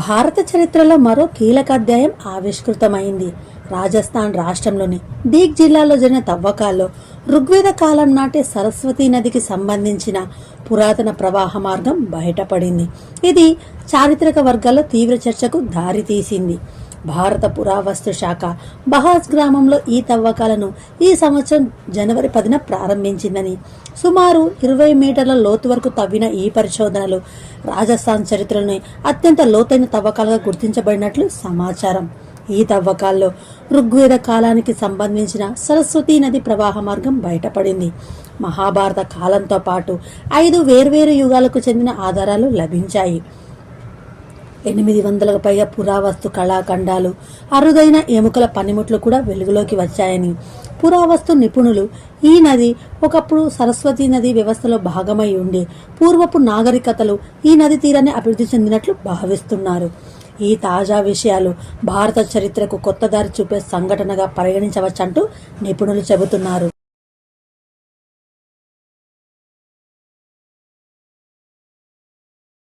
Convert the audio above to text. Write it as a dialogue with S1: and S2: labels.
S1: భారత చరిత్రలో మరో కీలక అధ్యాయం ఆవిష్కృతమైంది. రాజస్థాన్ రాష్ట్రంలోని దీగ్ జిల్లాలో జరిగిన తవ్వకాల్లో ఋగ్వేద కాలం నాటి సరస్వతీ నదికి సంబంధించిన పురాతన ప్రవాహ మార్గం బయటపడింది. ఇది చారిత్రక వర్గాల్లో తీవ్ర చర్చకు దారితీసింది. భారత పురావస్తు శాఖ బహాస్ గ్రామంలో ఈ తవ్వకాలను ఈ సంవత్సరం జనవరి 10న ప్రారంభించిందని, సుమారు 20 మీటర్ల లోతు వరకు తవ్విన ఈ పరిశోధనలు రాజస్థాన్ చరిత్రలోని అత్యంత లోతైన తవ్వకాలుగా గుర్తించబడినట్లు సమాచారం. ఈ తవ్వకాల్లో ఋగ్వేద కాలానికి సంబంధించిన సరస్వతీ నది ప్రవాహ మార్గం బయటపడింది. మహాభారత కాలంతో పాటు 5 వేర్వేరు యుగాలకు చెందిన ఆధారాలు లభించాయి. 800లకు పైగా పురావస్తు కళాఖండాలు, అరుదైన ఎముకల పనిముట్లు కూడా వెలుగులోకి వచ్చాయని పురావస్తు నిపుణులు ఈ నది ఒకప్పుడు సరస్వతీ నది వ్యవస్థలో భాగమై ఉండి పూర్వపు నాగరికతలు ఈ నది తీరాన్ని అభివృద్ధి చెందినట్లు భావిస్తున్నారు. ఈ తాజా విషయాలు భారత చరిత్రకు కొత్త దారి చూపే సంఘటనగా పరిగణించవచ్చంటూ నిపుణులు చెబుతున్నారు.